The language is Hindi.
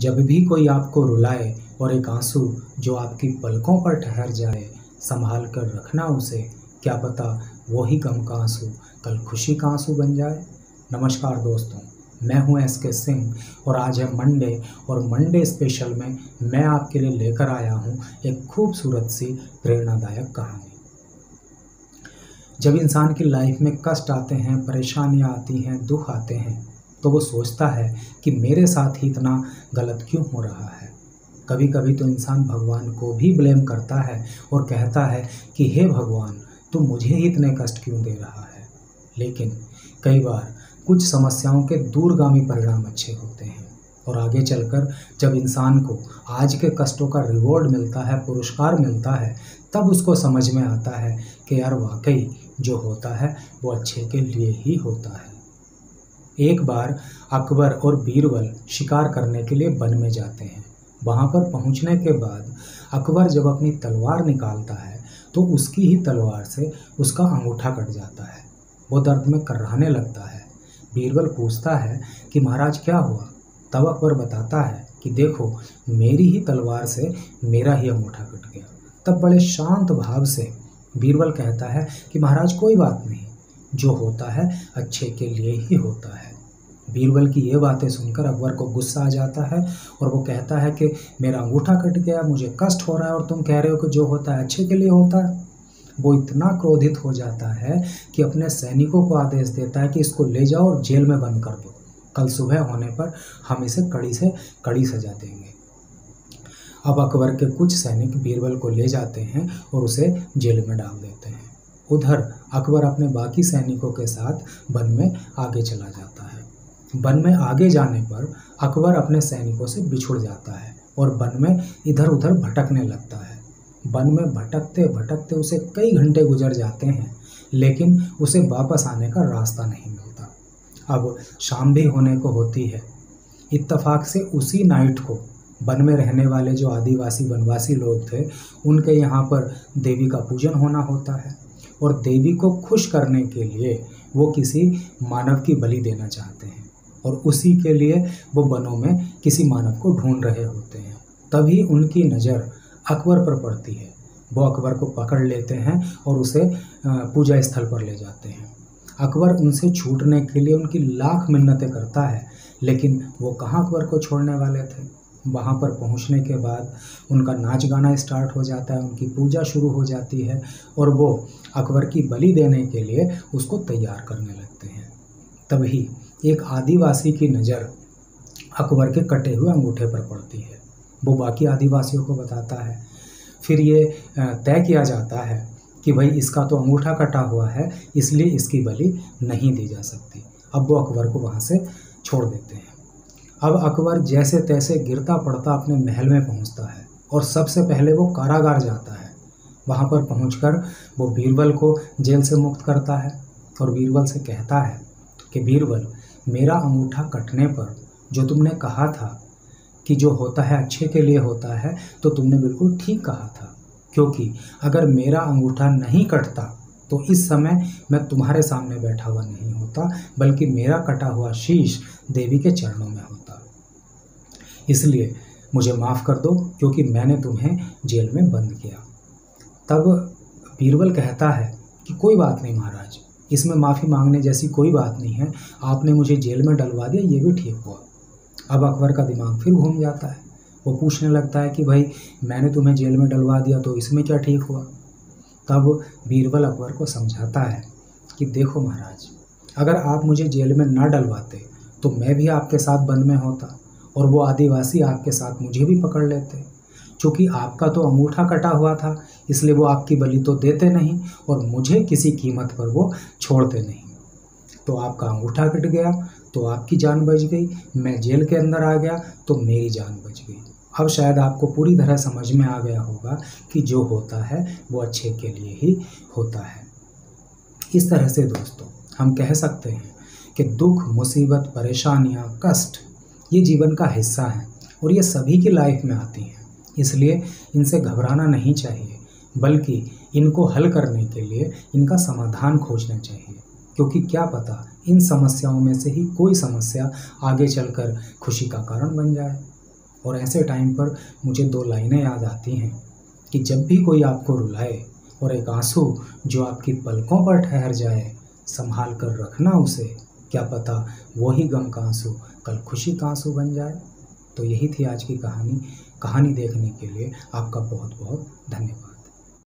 जब भी कोई आपको रुलाए और एक आंसू जो आपकी पलकों पर ठहर जाए, संभाल कर रखना उसे, क्या पता वही गम का आंसू कल खुशी का आंसू बन जाए। नमस्कार दोस्तों, मैं हूं SK सिंह और आज है मंडे और मंडे स्पेशल में मैं आपके लिए लेकर आया हूं एक खूबसूरत सी प्रेरणादायक कहानी। जब इंसान की लाइफ में कष्ट आते हैं, परेशानियां आती हैं, दुख आते हैं, तो वो सोचता है कि मेरे साथ ही इतना गलत क्यों हो रहा है। कभी कभी तो इंसान भगवान को भी ब्लेम करता है और कहता है कि हे भगवान, तू मुझे ही इतने कष्ट क्यों दे रहा है। लेकिन कई बार कुछ समस्याओं के दूरगामी परिणाम अच्छे होते हैं और आगे चलकर जब इंसान को आज के कष्टों का रिवॉर्ड मिलता है, पुरस्कार मिलता है, तब उसको समझ में आता है कि यार वाकई जो होता है वो अच्छे के लिए ही होता है। एक बार अकबर और बीरबल शिकार करने के लिए वन में जाते हैं। वहाँ पर पहुँचने के बाद अकबर जब अपनी तलवार निकालता है तो उसकी ही तलवार से उसका अंगूठा कट जाता है। वो दर्द में कर्राने लगता है। बीरबल पूछता है कि महाराज क्या हुआ। तब अकबर बताता है कि देखो, मेरी ही तलवार से मेरा ही अंगूठा कट गया। तब बड़े शांत भाव से बीरबल कहता है कि महाराज कोई बात नहीं, जो होता है अच्छे के लिए ही होता है। बीरबल की ये बातें सुनकर अकबर को गुस्सा आ जाता है और वो कहता है कि मेरा अंगूठा कट गया, मुझे कष्ट हो रहा है और तुम कह रहे हो कि जो होता है अच्छे के लिए होता है। वो इतना क्रोधित हो जाता है कि अपने सैनिकों को आदेश देता है कि इसको ले जाओ और जेल में बंद कर दो। कल सुबह होने पर हम इसे कड़ी से कड़ी सजा देंगे। अब अकबर के कुछ सैनिक बीरबल को ले जाते हैं और उसे जेल में डाल देते हैं। उधर अकबर अपने बाकी सैनिकों के साथ वन में आगे चला जाता है। वन में आगे जाने पर अकबर अपने सैनिकों से बिछुड़ जाता है और वन में इधर उधर भटकने लगता है। वन में भटकते भटकते उसे कई घंटे गुजर जाते हैं, लेकिन उसे वापस आने का रास्ता नहीं मिलता। अब शाम भी होने को होती है। इत्तेफाक से उसी नाइट को वन में रहने वाले जो आदिवासी वनवासी लोग थे, उनके यहाँ पर देवी का पूजन होना होता है और देवी को खुश करने के लिए वो किसी मानव की बलि देना चाहते हैं और उसी के लिए वो वनों में किसी मानव को ढूंढ रहे होते हैं। तभी उनकी नज़र अकबर पर पड़ती है। वो अकबर को पकड़ लेते हैं और उसे पूजा स्थल पर ले जाते हैं। अकबर उनसे छूटने के लिए उनकी लाख मिन्नतें करता है, लेकिन वो कहाँ अकबर को छोड़ने वाले थे। वहाँ पर पहुँचने के बाद उनका नाच गाना स्टार्ट हो जाता है, उनकी पूजा शुरू हो जाती है और वो अकबर की बलि देने के लिए उसको तैयार करने लगते हैं। तभी एक आदिवासी की नज़र अकबर के कटे हुए अंगूठे पर पड़ती है। वो बाकी आदिवासियों को बताता है। फिर ये तय किया जाता है कि भाई इसका तो अंगूठा कटा हुआ है, इसलिए इसकी बलि नहीं दी जा सकती। अब वो अकबर को वहाँ से छोड़ देते हैं। अब अकबर जैसे तैसे गिरता पड़ता अपने महल में पहुँचता है और सबसे पहले वो कारागार जाता है। वहाँ पर पहुँचकर वो बीरबल को जेल से मुक्त करता है और बीरबल से कहता है कि बीरबल, मेरा अंगूठा कटने पर जो तुमने कहा था कि जो होता है अच्छे के लिए होता है, तो तुमने बिल्कुल ठीक कहा था, क्योंकि अगर मेरा अंगूठा नहीं कटता तो इस समय मैं तुम्हारे सामने बैठा हुआ नहीं होता, बल्कि मेरा कटा हुआ शीश देवी के चरणों में होता। इसलिए मुझे माफ़ कर दो, क्योंकि मैंने तुम्हें जेल में बंद किया। तब बीरबल कहता है कि कोई बात नहीं महाराज, इसमें माफ़ी मांगने जैसी कोई बात नहीं है, आपने मुझे जेल में डलवा दिया, ये भी ठीक हुआ। अब अकबर का दिमाग फिर घूम जाता है। वो पूछने लगता है कि भाई मैंने तुम्हें जेल में डलवा दिया तो इसमें क्या ठीक हुआ। तब बीरबल अकबर को समझाता है कि देखो महाराज, अगर आप मुझे जेल में ना डलवाते तो मैं भी आपके साथ वन में होता और वो आदिवासी आपके साथ मुझे भी पकड़ लेते। चूँकि आपका तो अंगूठा कटा हुआ था, इसलिए वो आपकी बलि तो देते नहीं और मुझे किसी कीमत पर वो छोड़ते नहीं। तो आपका अंगूठा कट गया तो आपकी जान बच गई, मैं जेल के अंदर आ गया तो मेरी जान बच गई। अब शायद आपको पूरी तरह समझ में आ गया होगा कि जो होता है वो अच्छे के लिए ही होता है। इस तरह से दोस्तों हम कह सकते हैं कि दुख, मुसीबत, परेशानियां, कष्ट ये जीवन का हिस्सा हैं और ये सभी की लाइफ में आती हैं। इसलिए इनसे घबराना नहीं चाहिए, बल्कि इनको हल करने के लिए इनका समाधान खोजना चाहिए, क्योंकि क्या पता इन समस्याओं में से ही कोई समस्या आगे चलकर खुशी का कारण बन जाए। और ऐसे टाइम पर मुझे 2 लाइनें याद आती हैं कि जब भी कोई आपको रुलाए और एक आंसू जो आपकी पलकों पर ठहर जाए, संभाल कर रखना उसे, क्या पता वही गम का आंसू कल खुशी का आंसू बन जाए। तो यही थी आज की कहानी। कहानी देखने के लिए आपका बहुत बहुत धन्यवाद।